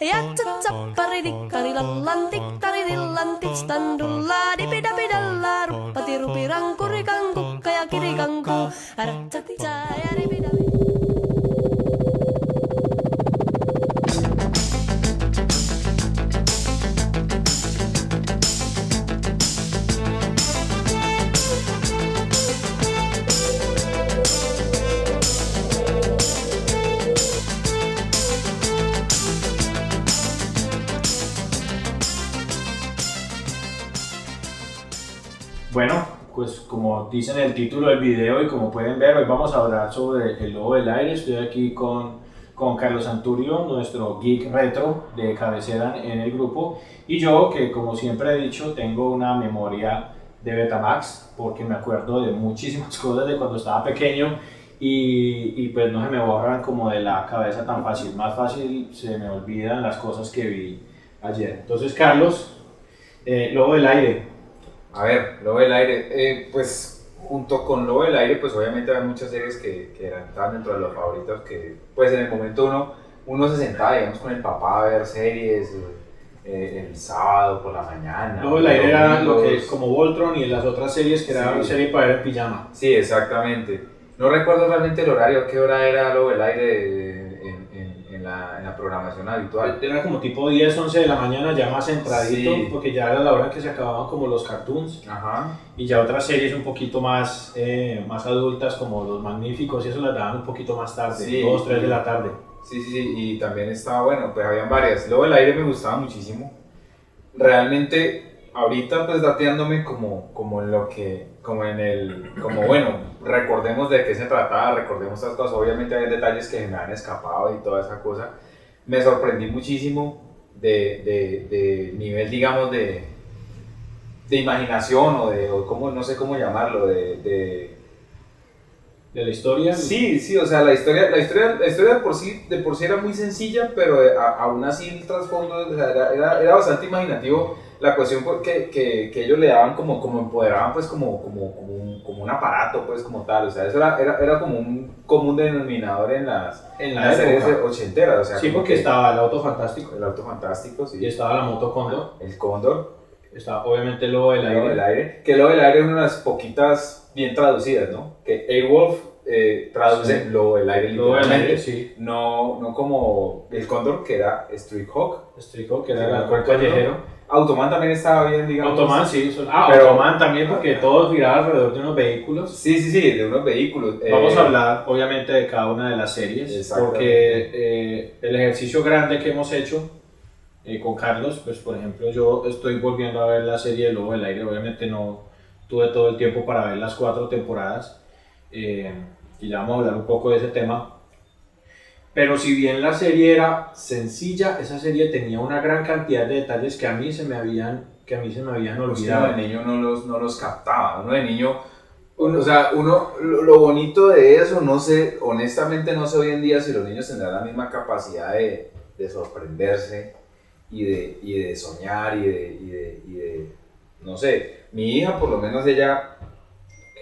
Yatsatsapparidikkarilallantik taridillantik standulla dipidapidalla ruppatirupiran kurikanku kaya kirikanku aratsatsa ja ripidapi. Bueno, pues como dice en el título del video y como pueden ver, hoy vamos a hablar sobre el Lobo del Aire. Estoy aquí con Carlos Santurio, nuestro geek retro de cabecera en el grupo, y yo, que como siempre he dicho, tengo una memoria de Betamax, porque me acuerdo de muchísimas cosas de cuando estaba pequeño y pues no se me borran como de la cabeza tan fácil. Más fácil se me olvidan las cosas que vi ayer. Entonces, Carlos, Lobo del Aire. A ver, Lobo del Aire, pues junto con Lobo del Aire, pues obviamente hay muchas series que estaban dentro de los favoritos, que pues en el momento uno se sentaba, digamos, con el papá a ver series el sábado por la mañana. Lobo del Aire era lo que es como Voltron y las otras series que era una serie para ver en pijama. Sí, exactamente. No recuerdo realmente el horario, qué hora era Lobo del Aire en la programación habitual. Era como tipo 10, 11 de la mañana, ya más centradito, Sí. porque ya era la hora en que se acababan como los cartoons. Ajá. Y ya otras series un poquito más, más adultas, como Los Magníficos, y eso las daban un poquito más tarde, Sí. 2, 3 de la tarde. Sí, y también estaba bueno, pues habían varias. Lobo del Aire me gustaba muchísimo. Realmente, ahorita pues dateándome como en lo que, como bueno, recordemos de qué se trataba, recordemos estas cosas. Obviamente hay detalles que me han escapado y toda esa cosa. Me sorprendí muchísimo de nivel, digamos, de imaginación o como, no sé cómo llamarlo, ¿De la historia? Sí, o sea, la historia de por sí era muy sencilla, pero aún así el trasfondo, o sea, era bastante imaginativo la cuestión que ellos le daban como empoderaban, pues como un aparato, pues como tal, o sea, eso era como un común denominador en las series ochenteras, o sea. Sí, porque estaba el Auto Fantástico. El Auto Fantástico, sí. Y estaba la Moto Cóndor. El Cóndor. Estaba obviamente el Lobo del Aire. Lobo del Aire. Que Lobo del Aire es una de las poquitas bien traducidas, ¿no? Que Airwolf traduce Lobo del Aire literalmente. Lobo del Aire, sí. No como el Cóndor, que era Street Hawk. Street Hawk, que era el halcón callejero. Automan también estaba bien, digamos. Automan, sí. Pero Automan también, porque todo giraba alrededor de unos vehículos. Sí, de unos vehículos. Vamos a hablar, obviamente, de cada una de las series, porque el ejercicio grande que hemos hecho con Carlos, pues por ejemplo, yo estoy volviendo a ver la serie de Lobo del Aire. Obviamente no tuve todo el tiempo para ver las 4 temporadas, y ya vamos a hablar un poco de ese tema. Pero si bien la serie era sencilla, esa serie tenía una gran cantidad de detalles que a mí se me habían olvidado. Uno de niño no los captaba, uno de niño, lo bonito de eso, no sé, honestamente no sé hoy en día si los niños tendrán la misma capacidad de sorprenderse y de soñar y de, no sé, mi hija por lo menos ella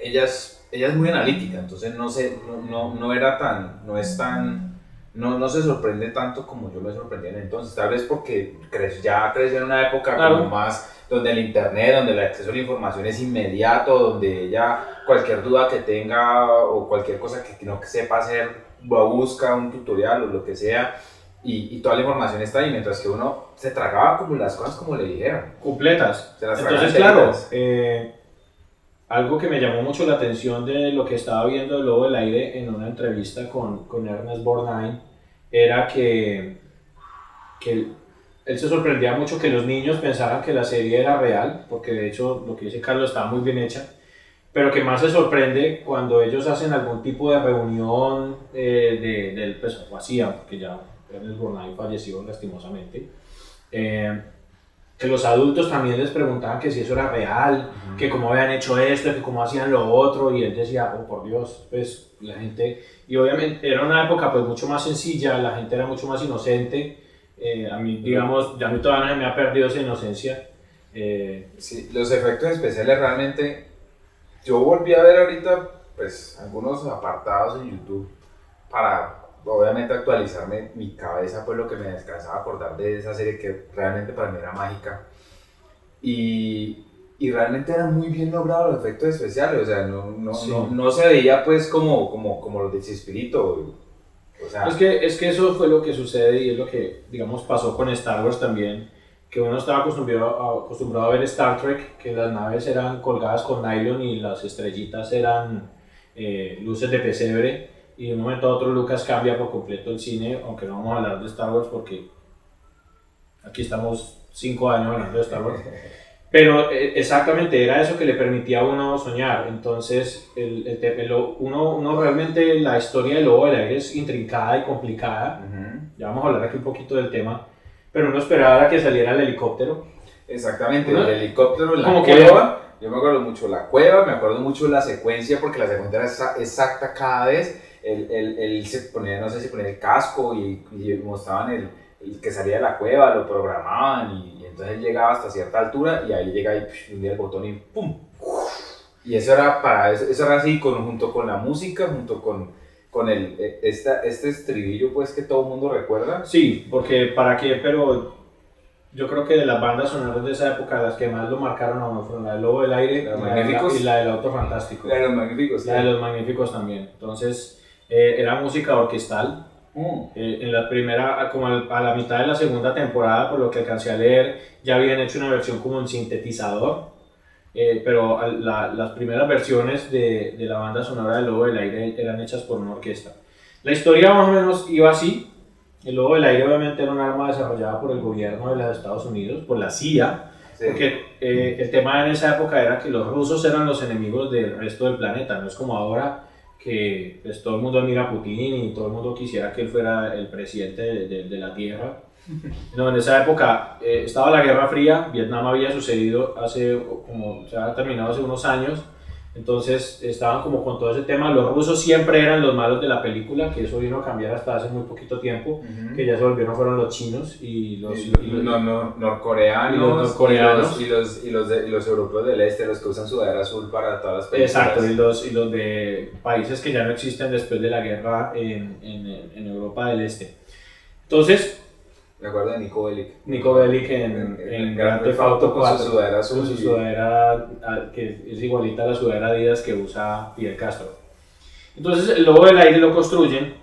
es muy analítica, entonces no se sorprende tanto como yo me sorprendía en entonces, tal vez porque ya creció en una época como más donde el internet, donde el acceso a la información es inmediato, donde ella cualquier duda que tenga o cualquier cosa que no sepa hacer, busca un tutorial o lo que sea y toda la información está ahí, mientras que uno se tragaba como las cosas como le dijeron. Completas. Entonces, claro, algo que me llamó mucho la atención de lo que estaba viendo el Lobo del Aire en una entrevista con Ernest Borgnine era que él se sorprendía mucho que los niños pensaran que la serie era real, porque de hecho lo que dice Carlos estaba muy bien hecha, pero que más se sorprende cuando ellos hacen algún tipo de reunión pues, o hacían, porque ya Ernest Borgnine falleció lastimosamente, que los adultos también les preguntaban que si eso era real, que cómo habían hecho esto, que cómo hacían lo otro, y él decía, oh por Dios, pues la gente, y obviamente era una época pues mucho más sencilla, la gente era mucho más inocente, a mí digamos, ya a mí todavía no se me ha perdido esa inocencia. Sí, los efectos especiales realmente, yo volví a ver ahorita pues algunos apartados en YouTube para obviamente actualizarme mi cabeza, pues lo que me alcanzaba a acordar de esa serie que realmente para mí era mágica. Y realmente eran muy bien logrados los efectos especiales, o sea, Sí. no se veía pues como los de Chespirito, o sea... Es que eso fue lo que sucede y es lo que, digamos, pasó con Star Wars también, que uno estaba acostumbrado a ver Star Trek, que las naves eran colgadas con nylon y las estrellitas eran luces de pesebre, y de un momento a otro Lucas cambia por completo el cine, aunque no vamos a hablar de Star Wars porque aquí estamos 5 años hablando de Star Wars. Pero exactamente era eso que le permitía a uno soñar. Entonces, uno realmente, la historia del Lobo del Aire es intrincada y complicada. Ya vamos a hablar aquí un poquito del tema. Pero uno esperaba que saliera el helicóptero. Exactamente, ¿No? el helicóptero en la Como cueva. Yo me acuerdo mucho la cueva, me acuerdo mucho la secuencia, porque la secuencia era exacta cada vez. Él se ponía, no sé si ponía el casco y mostraban el que salía de la cueva, lo programaban y entonces él llegaba hasta cierta altura y ahí llega y hundía el botón y ¡pum! Y eso era eso era así junto con la música, junto con este estribillo pues que todo el mundo recuerda. Sí, porque para qué, pero yo creo que de las bandas sonoras de esa época, las que más lo marcaron a uno fueron la del Lobo del Aire y la del Auto Fantástico. La de los Magníficos. La de los Magníficos también. Entonces, era música orquestal. En la primera, como a la mitad de la segunda temporada, por lo que alcancé a leer, ya habían hecho una versión como un sintetizador, pero las primeras versiones de la banda sonora del Lobo del Aire eran hechas por una orquesta. La historia más o menos iba así. El Lobo del Aire obviamente era un arma desarrollada por el gobierno de los Estados Unidos, por la CIA, sí. Porque el tema en esa época era que los rusos eran los enemigos del resto del planeta, no es como ahora que pues, todo el mundo admira a Putin y todo el mundo quisiera que él fuera el presidente de la Tierra. No, en esa época estaba la Guerra Fría, Vietnam había sucedido se ha terminado hace unos años, entonces estaban como con todo ese tema. Los rusos siempre eran los malos de la película, que eso vino a cambiar hasta hace muy poquito tiempo, que ya se volvieron, fueron los chinos y los norcoreanos y los europeos del este, los que usan sudadera azul para todas las películas. Exacto, y los de países que ya no existen después de la guerra en Europa del Este. Entonces, me acuerdo de Nico Bellic. Nico Bellic en Grand Theft Auto 4 con su sudadera azul. Con su sudadera que es igualita a la sudadera Adidas que usa Fidel Castro. Entonces el Lobo del Aire lo construyen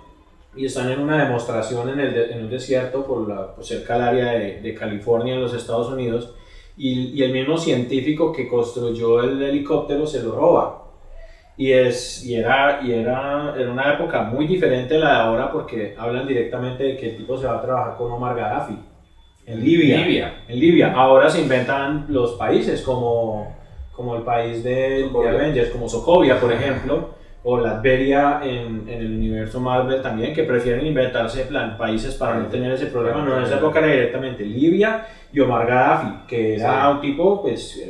y están en una demostración en un desierto por cerca del área de California en los Estados Unidos y el mismo científico que construyó el helicóptero se lo roba. Y era una época muy diferente a la de ahora porque hablan directamente de que el tipo se va a trabajar con Omar Gaddafi en Libia. Ahora se inventan los países como el país de Avengers, como Sokovia, por ejemplo, o Latveria en el universo Marvel también, que prefieren inventarse países para no tener ese problema. No, en esa época era directamente Libia y Omar Gaddafi, que era un tipo, pues,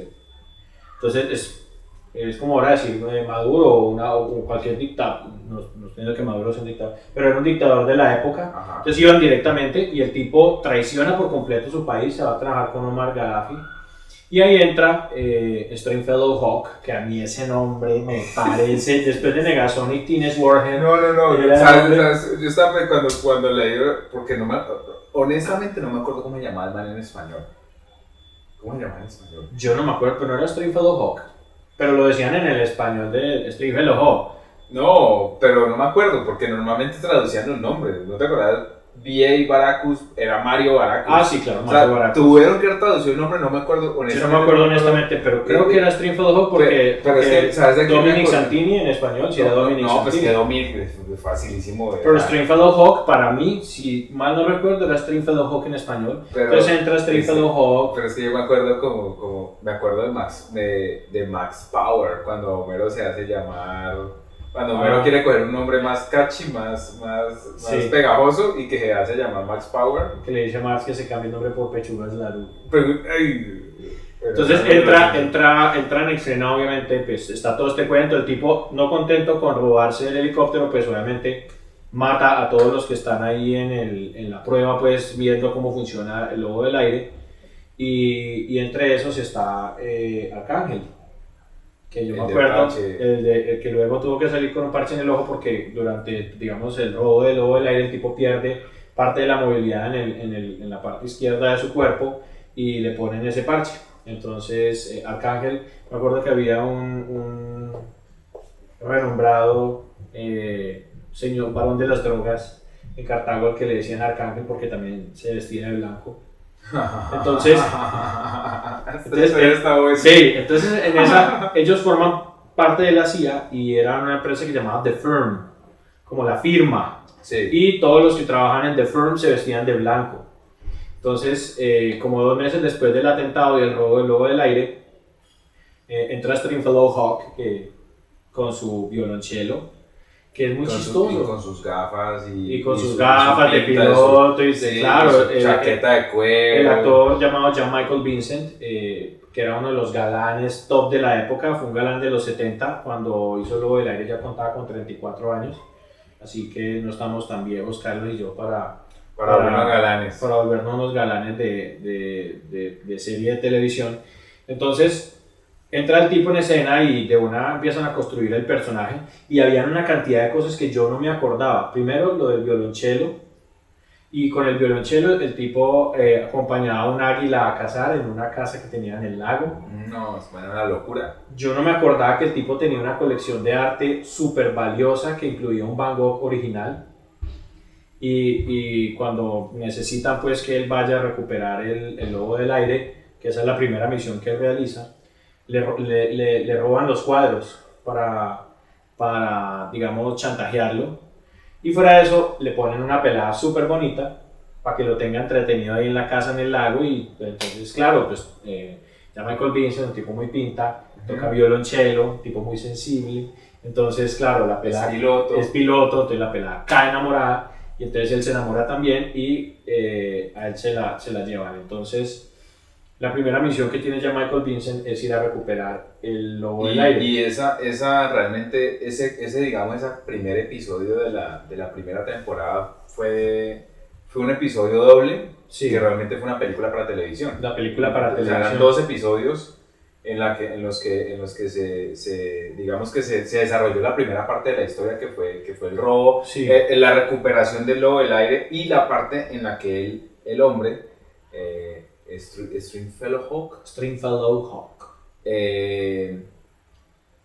entonces es como ahora decir Maduro o cualquier dictador, no estoy diciendo que Maduro sea un dictador, pero era un dictador de la época. Ajá. Entonces iban directamente y el tipo traiciona por completo su país, se va a trabajar con Omar Gaddafi y ahí entra Stringfellow Hawk, que a mí ese nombre me parece, después de Negasonic Teenage Warhead. ¿Sabes? Yo estaba cuando leí, porque honestamente no me acuerdo cómo se llamaba el man en español. ¿Cómo se llamaba en español? Yo no me acuerdo, pero no era Stringfellow Hawk. Pero lo decían en el español de Stringfellow Hawk. No, pero no me acuerdo, porque normalmente traducían los nombres. ¿No te acuerdas? B.A. Baracus era Mario Baracus. Ah, sí, claro, Mario Baracus. Tuvieron que traducir el nombre, no me acuerdo honestamente. Yo no me acuerdo honestamente, pero creo que era Stringfellow Hawk porque es que, ¿sabes de Dominic Santini en español, si era Dominic Santini. No, pues que Dominic es facilísimo. Pero Stringfellow Hawk, para mí, si mal no recuerdo, era Stringfellow Hawk en español. Entonces entra Stringfellow Hawk. Pero es que yo me acuerdo me acuerdo de Max Power, cuando Homero se hace llamar... Cuando Homero quiere coger un nombre más catchy, más pegajoso y que se hace llamar Max Power. Que le dice a Max que se cambie el nombre por Pechugas Laru. Entonces entra en escena, obviamente, pues está todo este cuento. El tipo, no contento con robarse el helicóptero, pues obviamente mata a todos los que están ahí en la prueba, pues viendo cómo funciona el Lobo del Aire. Y entre esos está Arcángel, que yo El me del acuerdo, parche. el que luego tuvo que salir con un parche en el ojo porque durante, digamos, el robo del lobo del aire el tipo pierde parte de la movilidad en la parte izquierda de su cuerpo y le ponen ese parche. Entonces, Arcángel, me acuerdo que había un renombrado señor varón de las drogas en Cartago al que le decían Arcángel porque también se vestía de blanco. Entonces, sí, entonces en esa, ellos forman parte de la CIA y era una empresa que se llamaba The Firm, como la firma. Sí. Y todos los que trabajan en The Firm se vestían de blanco. Entonces, como 2 meses después del atentado y el robo del lobo del aire, entra Stringfellow Hawk con su violonchelo, que es muy chistoso. Y con sus gafas. Y con sus su gafas de pinta, piloto, y sí, claro, y su chaqueta de cuero. el actor llamado Jan Michael Vincent, que era uno de los galanes top de la época, fue un galán de los 70, cuando hizo el lobo del aire ya contaba con 34 años, así que no estamos tan viejos, Carlos y yo, para volvernos galanes. Para volvernos unos galanes de serie de televisión. Entonces entra el tipo en escena y de una empiezan a construir el personaje y habían una cantidad de cosas que yo no me acordaba. Primero lo del violonchelo, y con el violonchelo el tipo acompañaba a un águila a cazar en una casa que tenía en el lago. No, es una locura. Yo no me acordaba que el tipo tenía una colección de arte súper valiosa que incluía un Van Gogh original. Y cuando necesitan pues que él vaya a recuperar el lobo del aire, que esa es la primera misión que él realiza, le roban los cuadros para, digamos, chantajearlo. Y fuera de eso, le ponen una pelada súper bonita para que lo tenga entretenido ahí en la casa, en el lago. Y entonces, claro, pues ya Michael Vincent, un tipo muy pinta, toca violonchelo, un tipo muy sensible. Entonces, claro, la pelada es piloto, entonces la pelada cae enamorada. Y entonces él se enamora también y a él se la llevan. Entonces, la primera misión que tiene ya Michael Vincent es ir a recuperar el lobo del aire. Y esa realmente, digamos, ese primer episodio de la primera temporada fue un episodio doble, sí, que realmente fue una película para televisión. La película para televisión. Eran 2 episodios en los que digamos que se desarrolló la primera parte de la historia que fue el robo, sí, la recuperación del lobo del aire y la parte en la que el hombre, Stringfellow Hawk,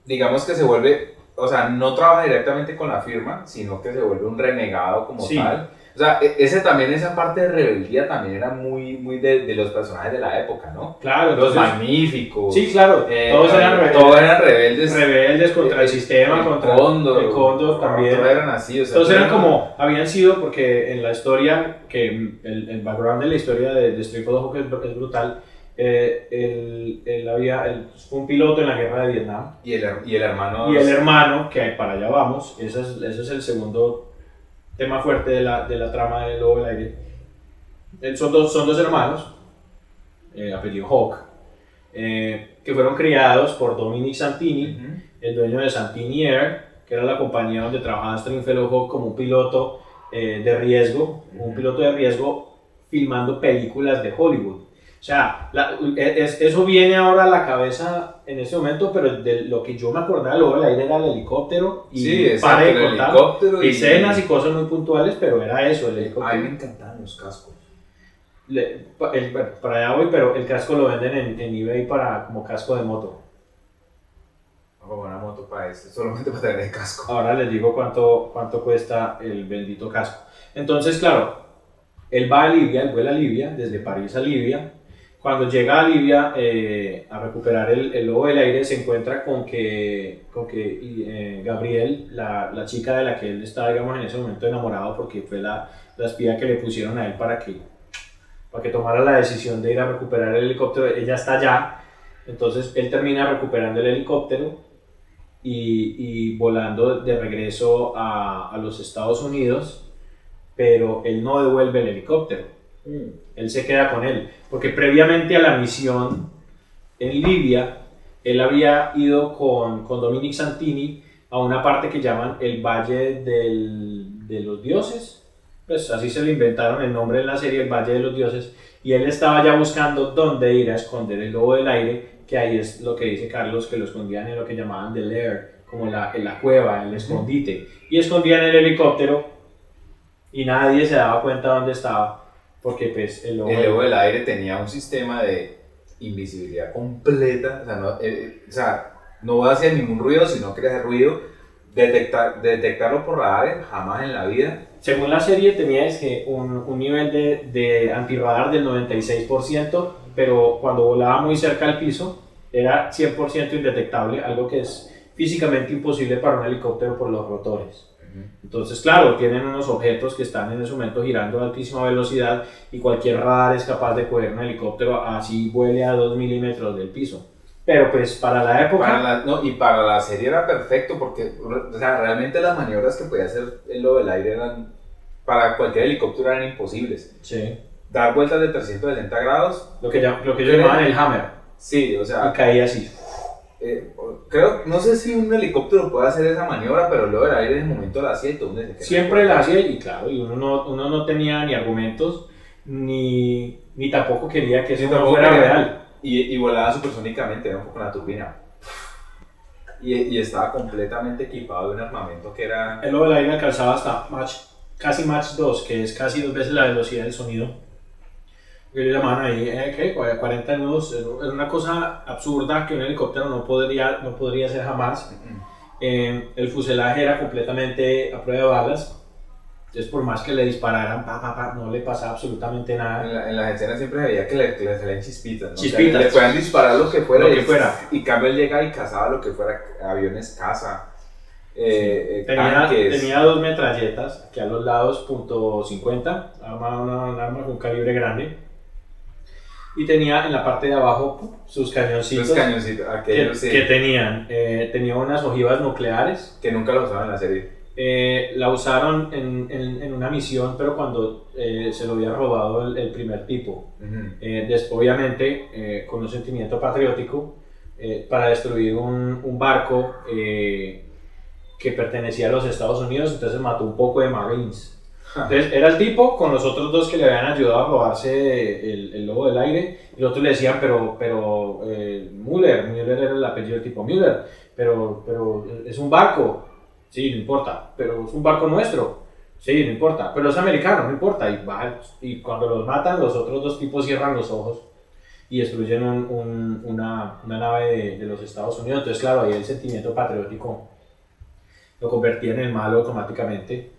digamos que se vuelve, o sea, no trabaja directamente con la firma, sino que se vuelve un renegado como tal. O sea, esa parte de rebeldía también era muy de los personajes de la época, ¿no? Claro, los magníficos. Sí, claro, todos eran rebeldes. Rebeldes contra el sistema, contra el Cóndor también. Todos eran así, o sea, todos eran como, habían sido, porque en la historia, que el background de la historia de Stringfellow Hawk es brutal. Él fue un piloto en la guerra de Vietnam. Y el hermano, que para allá vamos, ese es el segundo tema fuerte de la trama del lobo del aire. Son dos hermanos, apellido Hawk, que fueron criados por Dominic Santini, el dueño de Santini Air, que era la compañía donde trabajaba Stringfellow Hawk como un piloto de riesgo, filmando películas de Hollywood. O sea, eso viene ahora a la cabeza en este momento, pero de lo que yo me acordaba luego del aire era el helicóptero y sí, exacto, el helicóptero escenas y cosas muy puntuales, pero era eso, el helicóptero. A mí me encantaban los cascos. Para allá voy, pero el casco lo venden en eBay como casco de moto. Como una moto para eso, solamente para tener el casco. Ahora les digo cuánto cuesta el bendito casco. Entonces, claro, él va a Libia, él vuela a Libia, desde París a Libia. Cuando llega a Libia a recuperar el lobo del aire, se encuentra con que Gabriel, la chica de la que él está, digamos, en ese momento enamorado, porque fue la espía que le pusieron a él para que tomara la decisión de ir a recuperar el helicóptero, ella está allá. Entonces él termina recuperando el helicóptero y volando de regreso a los Estados Unidos, pero él no devuelve el helicóptero. Él se queda con él, porque previamente a la misión en Libia, él había ido con Dominic Santini a una parte que llaman el Valle de los Dioses, pues así se le inventaron el nombre en la serie, el Valle de los Dioses, y él estaba ya buscando dónde ir a esconder el lobo del aire, que ahí es lo que dice Carlos, que lo escondían en lo que llamaban the lair, como en la cueva, el escondite, y escondían el helicóptero y nadie se daba cuenta dónde estaba, porque pues El lobo del aire tenía un sistema de invisibilidad completa, o sea, no hacía ningún ruido, si no quería hacer ruido, detectarlo por radar jamás en la vida. Según la serie tenía un nivel de antirradar del 96%, pero cuando volaba muy cerca al piso era 100% indetectable, algo que es físicamente imposible para un helicóptero por los rotores. Entonces, claro, tienen unos objetos que están en ese momento girando a altísima velocidad y cualquier radar es capaz de coger un helicóptero así vuele a 2 milímetros del piso. Pero pues para la época... Y para la serie era perfecto porque, o sea, realmente las maniobras que podía hacer el lobo del aire eran, para cualquier helicóptero eran imposibles. Sí. Dar vueltas de 360 grados. Lo que ellos llamaban el hammer. Sí, o sea... Y caía así. No sé si un helicóptero puede hacer esa maniobra, pero el lobo del aire en el momento la hacía y todo el mundo siempre la hacía y claro, y uno no tenía ni argumentos, ni tampoco quería que eso no fuera real. Y volaba supersónicamente, era un poco la turbina. Y estaba completamente equipado de un armamento que era... El lobo del aire alcanzaba hasta casi Mach 2, que es casi 2 veces la velocidad del sonido. Que le llamaban ahí, 40 nudos, era una cosa absurda que un helicóptero no podría hacer jamás. El fuselaje era completamente a prueba de balas. Entonces, por más que le dispararan, no le pasaba absolutamente nada. En las escenas siempre veía que le salían chispitas, ¿no? Chispitas. O sea, le puedan disparar lo que fuera. Y cambio él llega y cazaba lo que fuera, aviones caza, tenía 2 metralletas, aquí a los lados, .50, un arma con calibre grande. Y tenía en la parte de abajo sus cañoncitos. Que tenía unas ojivas nucleares. Que nunca lo usaban en la serie. La usaron en una misión, pero cuando se lo había robado el primer tipo. Obviamente, con un sentimiento patriótico, para destruir un barco que pertenecía a los Estados Unidos, entonces mató un poco de Marines. Entonces era el tipo con los otros 2 que le habían ayudado a robarse el lobo del aire, y los otros le decían, pero Müller era el apellido del tipo, Müller, pero es un barco. Sí, no importa, pero es un barco nuestro. Sí, no importa, pero es americano, no importa. Y cuando los matan, los otros 2 tipos cierran los ojos y destruyen una nave de los Estados Unidos. Entonces, claro, ahí el sentimiento patriótico lo convertía en el malo automáticamente.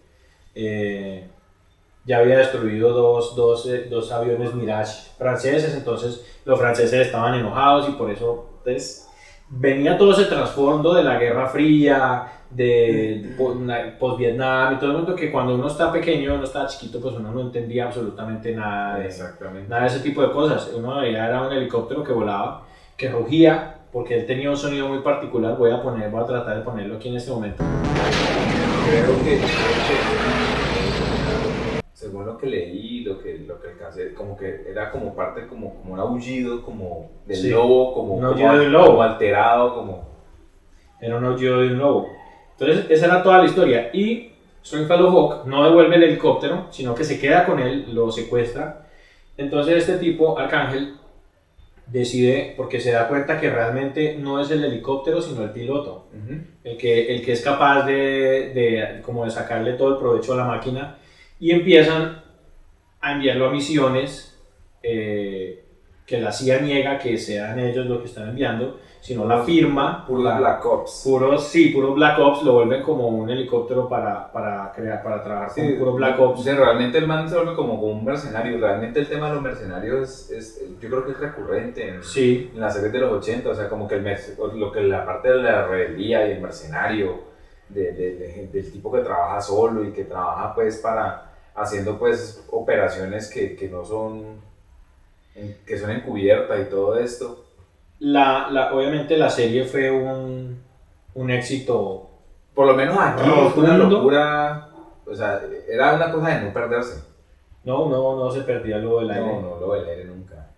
Ya había destruido dos aviones Mirage franceses, entonces los franceses estaban enojados y por eso entonces, venía todo ese trasfondo de la Guerra Fría, de post-Vietnam y todo el mundo, que cuando uno está pequeño, uno está chiquito, pues uno no entendía absolutamente nada de ese tipo de cosas. Uno veía era un helicóptero que volaba, que rugía, porque él tenía un sonido muy particular. Voy a tratar de ponerlo aquí en este momento. Creo que según lo que leí, lo que alcancé, como que era como parte, como un aullido, como del lobo, como alterado, Era un aullido de un lobo. Entonces, esa era toda la historia. Y Stringfellow Hawk no devuelve el helicóptero, sino que se queda con él, lo secuestra. Entonces, este tipo, Arcángel, decide, porque se da cuenta que realmente no es el helicóptero, sino el piloto. El que es capaz de sacarle todo el provecho a la máquina. Y empiezan a enviarlo a misiones que la CIA niega que sean ellos los que están enviando, sino la firma. Black Ops. Puro Black Ops, lo vuelven como un helicóptero para trabajar con puro Black Ops. Realmente el man se vuelve como un mercenario. Realmente el tema de los mercenarios yo creo que es recurrente en las series de los 80, o sea, como que la parte de la rebeldía y el mercenario, del tipo que trabaja solo y que trabaja pues haciendo pues operaciones que no son, que son encubiertas y todo esto. Obviamente la serie fue un éxito. Por lo menos aquí fue una locura, o sea, era una cosa de no perderse. No se perdía lo del aire. No, lo del aire nunca.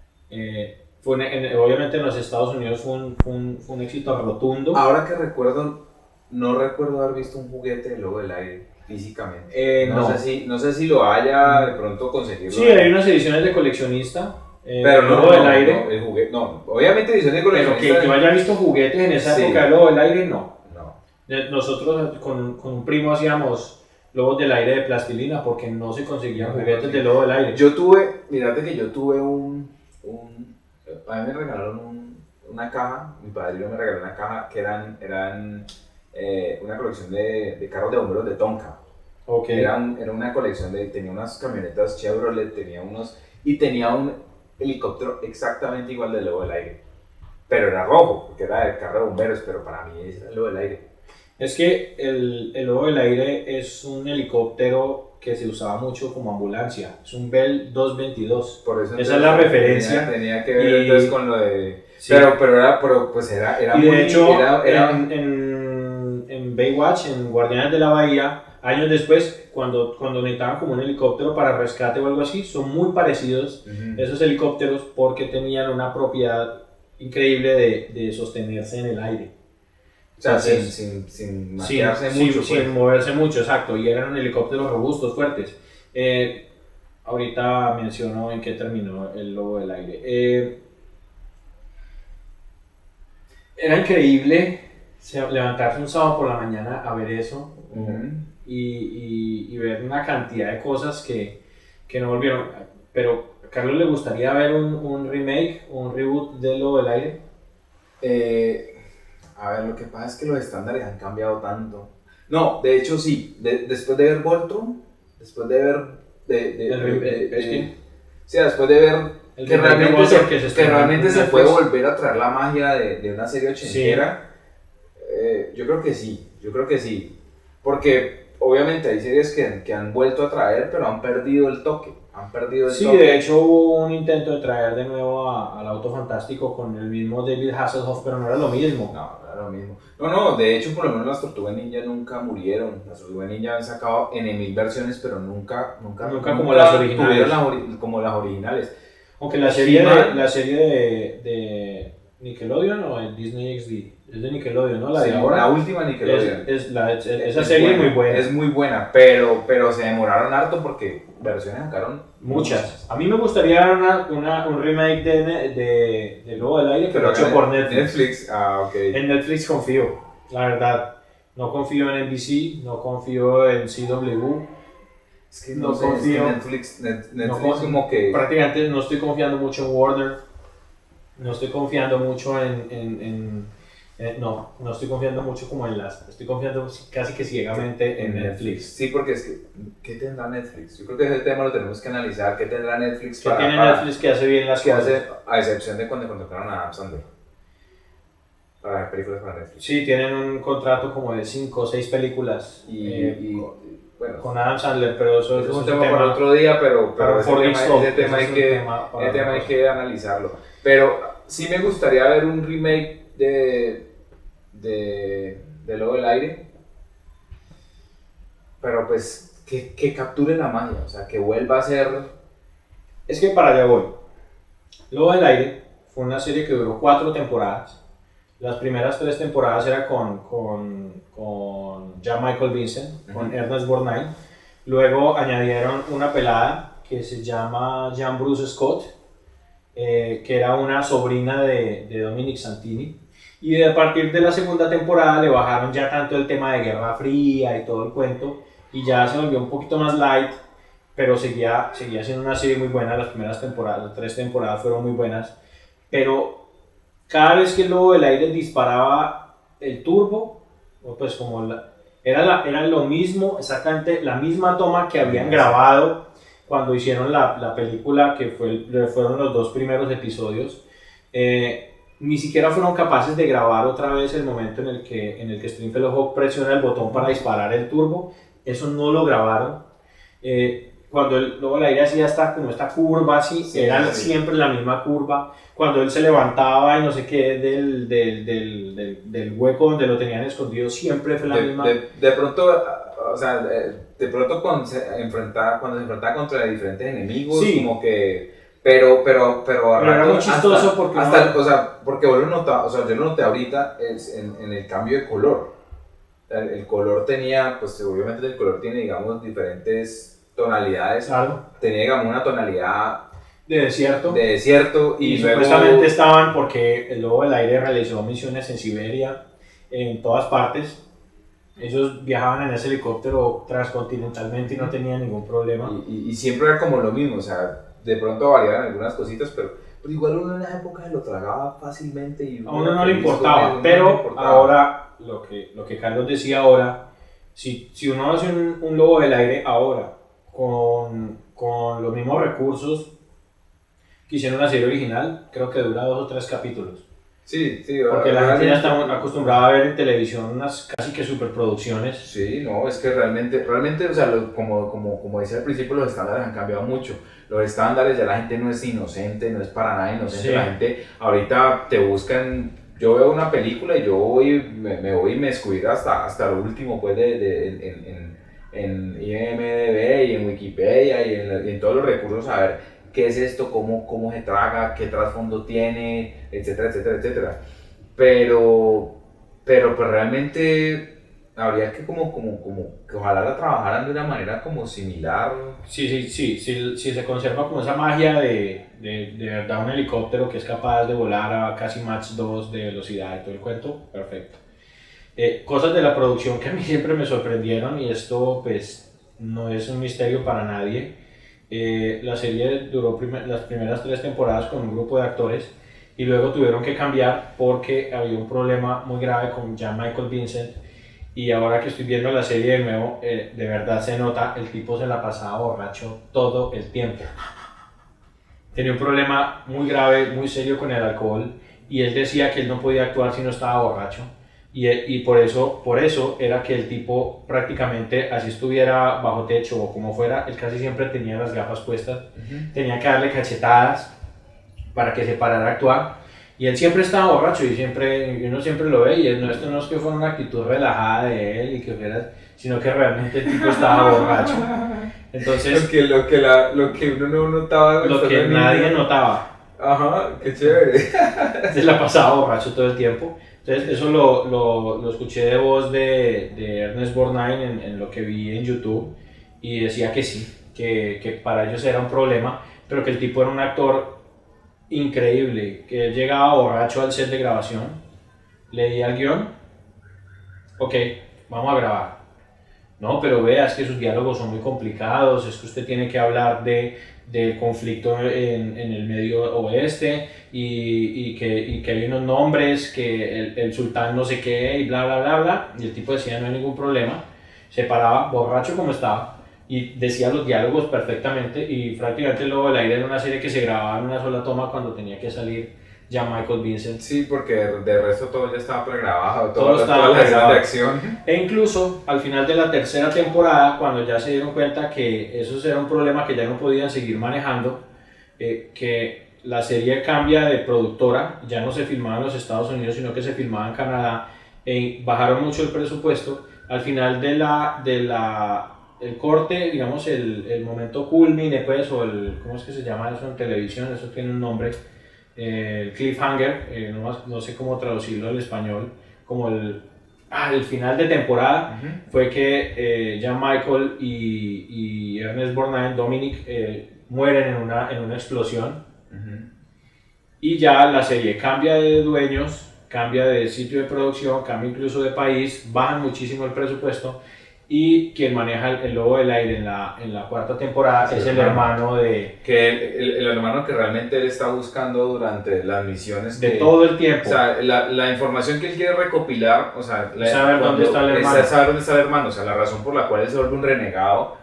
Obviamente en los Estados Unidos fue un éxito rotundo. Ahora que recuerdo, no recuerdo haber visto un juguete de lobo del aire físicamente. No sé si lo haya de pronto conseguido. Sí, hay unas ediciones de coleccionista. Pero el no, logo del aire. no, el juguete, no, obviamente edición de Pero coleccionista. que yo haya visto juguetes en esa Sí. época del logo del aire, no. No. Nosotros con un primo hacíamos lobos del aire de plastilina porque no se conseguían No, juguetes sí. de lobo del aire. Yo tuve, mírate que yo tuve a mí me regalaron una caja, mi padrino me regaló una caja que eran una colección de carros de bomberos de Tonka. Ok. Era una colección tenía unas camionetas Chevrolet, y tenía un helicóptero exactamente igual del lobo del aire. Pero era rojo, porque era de carro de bomberos, pero para mí ese era el lobo del aire. Es que el lobo del aire es un helicóptero que se usaba mucho como ambulancia. Es un Bell 222. Por eso Esa es la referencia. Tenía que ver Y- entonces con lo de... Sí. Pero pues era Y muy... de hecho, era- en Baywatch, en Guardianes de la Bahía, años después, cuando necesitaban como un helicóptero para rescate o algo así, son muy parecidos Ujú. esos helicópteros porque tenían una propiedad increíble de sostenerse en el aire. O sea, Entonces, sin maquillarse sin, mucho. sin pues. moverse mucho, exacto, y eran helicópteros robustos, fuertes. Ahorita menciono en qué terminó el lobo del aire. Era increíble levantarse un sábado por la mañana a ver eso Ujú. y ver una cantidad de cosas que no volvieron. Pero ¿a Carlos le gustaría ver un remake o un reboot de Lobo del Aire? A ver, lo que pasa es que los estándares han cambiado tanto. No, de hecho sí, después de ver Voltron, después de ver... sí, después de ver El que remake de realmente, Voltron que se que estrenó realmente en se Netflix. puede volver a traer la magia de una serie ochentera, yo creo que sí, porque obviamente hay series que han vuelto a traer, pero han perdido el toque, Sí, de hecho hubo un intento de traer de nuevo al Auto Fantástico con el mismo David Hasselhoff, pero no era lo mismo. No, era lo mismo. No, de hecho por lo menos las Tortugas Ninja nunca murieron. Las Tortugas Ninja han sacado en mil versiones, pero nunca como las originales. tuvieron como las originales. Aunque la serie, He-Man. la serie de Nickelodeon o el Disney XD, es de Nickelodeon, ¿no? La Sí, de ahora. la última Nickelodeon. Esa serie es muy buena. Es muy buena, pero se demoraron harto porque versiones sacaron Muchas. A mí me gustaría un remake de Lobo del Aire, pero hecho por Netflix. Ok. En Netflix confío, la verdad. No confío en NBC, no confío en CW. Es que no no sé, confío. es que Netflix No como que... Prácticamente no estoy confiando mucho en Warner. No estoy confiando mucho no estoy confiando mucho como estoy confiando casi que ciegamente en Netflix. Sí, porque es que, ¿qué tendrá Netflix? Yo creo que ese tema lo tenemos que analizar. ¿Qué tendrá Netflix ¿Qué tiene Netflix que hace bien las que cosas? hace, a excepción de cuando contrataron a Adam Sandler para ver películas para Netflix? Sí, tienen un contrato como de 5 o 6 películas Bueno, con Adam Sandler, pero eso es un tema para otro día, pero para ese For tema, Next Talk, ese tema ese hay es un que, tema para ese tema otra hay cosa. que analizarlo. Pero sí me gustaría ver un remake de Lobo del Aire, pero pues que capture la magia, o sea, que vuelva a ser... Es que para allá voy. Lobo del Aire fue una serie que duró 4 temporadas. Las primeras 3 temporadas era con Jan Michael Vincent, con Ernest Borgnine. Luego añadieron una pelada que se llama Jean Bruce Scott, que era una sobrina de Dominic Santini. Y a partir de la segunda temporada le bajaron ya tanto el tema de Guerra Fría y todo el cuento, y ya se volvió un poquito más light, pero seguía siendo una serie muy buena. Las primeras temporadas, las 3 temporadas fueron muy buenas, pero cada vez que el Lobo del Aire disparaba el turbo, pues como era lo mismo, exactamente la misma toma que habían grabado cuando hicieron la película, que fueron los 2 primeros episodios. Ni siquiera fueron capaces de grabar otra vez el momento en el que Stringfellow Hawk presiona el botón para disparar el turbo. Eso no lo grabaron. Cuando el Lobo del Aire hacía como esta curva así, Sí, era sí. siempre la misma curva. Cuando él se levantaba y no sé qué del hueco donde lo tenían escondido, siempre fue la misma. De pronto, o sea, de pronto cuando se enfrentaba contra diferentes enemigos, Sí. como que... Pero era muy chistoso porque o sea, porque vos lo notabas, o sea, yo lo noté ahorita en el cambio de color. El color tenía, pues obviamente el color tiene, digamos, diferentes tonalidades. Claro. Tenía, digamos, una tonalidad de desierto y luego... supuestamente estaban porque el Lobo del Aire realizó misiones en Siberia, en todas partes. Ellos viajaban en ese helicóptero transcontinentalmente y no tenían ningún problema. Y siempre era como lo mismo, o sea, de pronto variaban algunas cositas, pero igual uno en esa época lo tragaba fácilmente. Y a uno no le importaba, pero ahora, lo que Carlos decía ahora, si uno hace un Lobo del Aire ahora, con los mismos recursos que hicieron una serie original, creo que dura 2 o 3 capítulos. Sí, porque la gente ya está acostumbrada a ver en televisión unas casi que superproducciones. Sí, no, es que realmente o sea, como decía al principio, los estándares han cambiado mucho. Los estándares, ya la gente no es inocente, no es para nada inocente. Sí. La gente ahorita te buscan. Yo veo una película y yo me voy y me descubro hasta lo último, pues, en IMDb y en Wikipedia y en todos los recursos a ver qué es esto, cómo se traga, qué trasfondo tiene, etcétera, etcétera, etcétera. Pero pues realmente habría que como que ojalá la trabajaran de una manera como similar. Sí, si se conserva como esa magia de verdad un helicóptero que es capaz de volar a casi Mach 2 de velocidad y todo el cuento, perfecto. Cosas de la producción que a mí siempre me sorprendieron, y esto pues no es un misterio para nadie. La serie duró las primeras 3 temporadas con un grupo de actores y luego tuvieron que cambiar porque había un problema muy grave con Jan Michael Vincent, y ahora que estoy viendo la serie de nuevo, de verdad se nota, el tipo se la pasaba borracho todo el tiempo. Tenía un problema muy grave, muy serio con el alcohol, y él decía que él no podía actuar si no estaba borracho. Y por eso era que el tipo prácticamente, así estuviera bajo techo o como fuera, él casi siempre tenía las gafas puestas, tenía que darle cachetadas para que se parara a actuar, y él siempre estaba borracho y uno siempre lo ve, y esto no es que fuera una actitud relajada de él y que fuera, sino que realmente el tipo estaba borracho. Entonces, lo que uno no notaba, lo que nadie notaba. Ajá, qué chévere. Se la pasaba borracho todo el tiempo. Entonces eso lo escuché de voz de Ernest Borgnine en lo que vi en YouTube, y decía que sí, que para ellos era un problema, pero que el tipo era un actor increíble, que él llegaba borracho al set de grabación, leía el guión, ok, vamos a grabar. No, pero vea, es que sus diálogos son muy complicados, es que usted tiene que hablar del conflicto en el Medio Oeste y que hay unos nombres, que el sultán no sé qué y bla bla bla bla, y el tipo decía no hay ningún problema, se paraba borracho como estaba y decía los diálogos perfectamente, y prácticamente luego el aire era una serie que se grababa en una sola toma cuando tenía que salir Jan Michael Vincent. Sí, porque de resto todo ya estaba pregrabado, todo estaba pregrabado. De acción. E incluso al final de la 3ª temporada, cuando ya se dieron cuenta que eso era un problema que ya no podían seguir manejando, que la serie cambia de productora, ya no se filmaba en los Estados Unidos, sino que se filmaba en Canadá, bajaron mucho el presupuesto. Al final el corte, digamos el momento culmine, pues, o ¿cómo es que se llama eso en televisión? Eso tiene un nombre. El cliffhanger, no sé cómo traducirlo al español, como el final de temporada, fue que Jan Michael y Ernest Borgnine, Dominic, mueren en una explosión, y ya la serie cambia de dueños, cambia de sitio de producción, cambia incluso de país, bajan muchísimo el presupuesto, y quien maneja el Lobo del Aire en la 4ª temporada es el hermano de... Que el hermano que realmente él está buscando durante las misiones. De todo el tiempo. O sea, la información que él quiere recopilar, o sea... Saber dónde está el hermano. Saber dónde está el hermano, o sea, la razón por la cual él se vuelve un renegado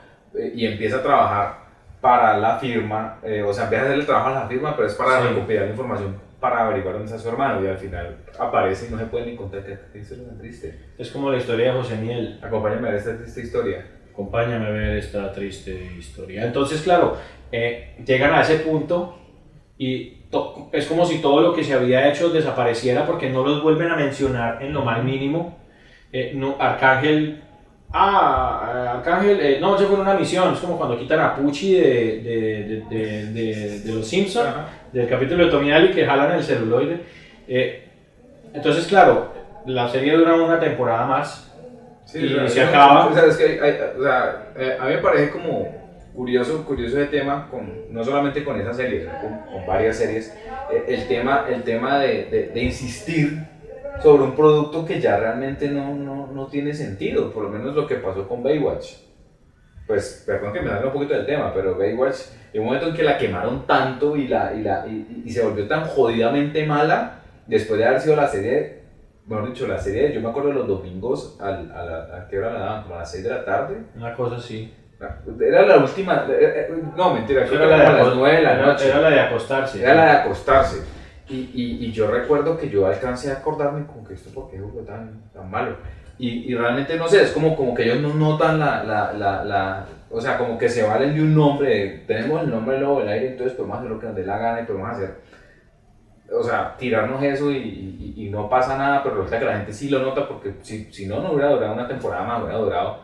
y empieza a trabajar para la firma, o sea, empieza a hacer el trabajo a la firma, pero es para recopilar información para averiguar dónde está su hermano, y al final aparece y no se puede ni contar. Qué historia tan triste. Es como la historia de José Miel. Acompáñame a ver esta triste historia. Acompáñame a ver esta triste historia. Entonces, claro, llegan a ese punto y es como si todo lo que se había hecho desapareciera, porque no los vuelven a mencionar en lo más mínimo. Arcángel... Arcángel, no, se fue en una misión, es como cuando quitan a Pucci de los Simpsons, del capítulo de Tommy Daly, que jalan el celuloide. Entonces, claro, la serie dura una temporada más, y se acaba. O sea, es que a mí me parece como curioso ese tema, no solamente con esa serie, sino con varias series, el tema de insistir sobre un producto que ya realmente no tiene sentido, por lo menos lo que pasó con Baywatch. Pues, perdón que me salga un poquito del tema, pero Baywatch, en un momento en que la quemaron tanto y se volvió tan jodidamente mala, después de haber sido la serie, mejor dicho, la serie, yo me acuerdo de los domingos, ¿a qué hora la daban? Como a las 6 de la tarde. Una cosa así. Era la última, no mentira, creo que Era era la de a las 9 de la noche. Era la de acostarse. Era la de acostarse. Y yo recuerdo que yo alcancé a acordarme como que esto por qué fue tan malo. Y realmente no sé, es como que ellos no notan o sea, como que se valen de un nombre, tenemos el nombre del Lobo del Aire, entonces podemos hacer lo que nos dé la gana y podemos hacer, o sea, tirarnos eso y no pasa nada, pero resulta que la gente sí lo nota porque si no hubiera durado una temporada más, hubiera durado,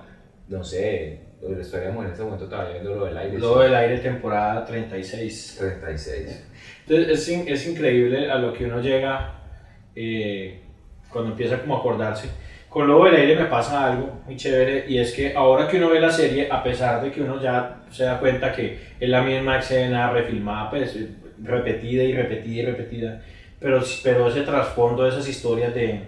no sé, estaríamos en ese momento todavía viendo Lobo del Aire. Lobo del Aire temporada 36. 36. Entonces es increíble a lo que uno llega cuando empieza como a acordarse. Con Lobo del Aire me pasa algo muy chévere y es que ahora que uno ve la serie, a pesar de que uno ya se da cuenta que es la misma escena refilmada, pues repetida y repetida y repetida, pero ese trasfondo de esas historias de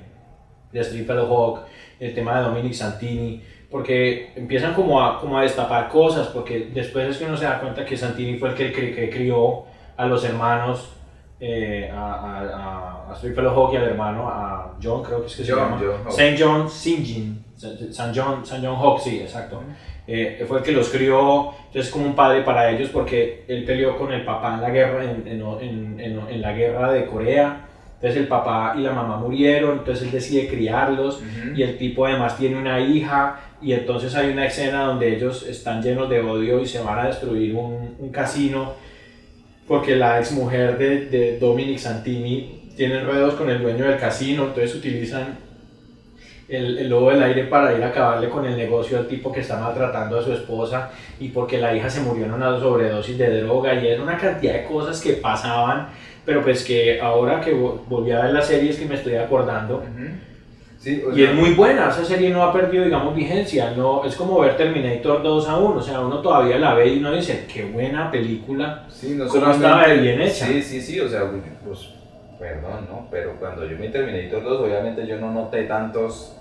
Steve Hawk, el tema de Dominic Santini, porque empiezan como a destapar cosas, porque después es que uno se da cuenta que Santini fue el que crió a los hermanos, a Steve Hawk y al hermano, a John, creo que es que se llama, Saint John Sinjin, San John Hawk, sí, exacto. Fue el que los crió, entonces como un padre para ellos porque él peleó con el papá en la guerra, en la guerra de Corea. Entonces el papá y la mamá murieron, entonces él decide criarlos y el tipo además tiene una hija y entonces hay una escena donde ellos están llenos de odio y se van a destruir un casino porque la exmujer de Dominic Santini tiene enredos con el dueño del casino, entonces utilizan el Lobo del Aire para ir a acabarle con el negocio al tipo que está maltratando a su esposa y porque la hija se murió en una sobredosis de droga y era una cantidad de cosas que pasaban, pero pues que ahora que volví a ver la serie es que me estoy acordando. Sí, y es muy buena, esa serie no ha perdido, digamos, vigencia, no, es como ver Terminator 2 a 1, o sea, uno todavía la ve y uno dice, qué buena película, sí, no cómo estaba de bien hecha. Sí, o sea, pues, perdón, ¿no? Pero cuando yo vi Terminator 2, obviamente yo no noté tantos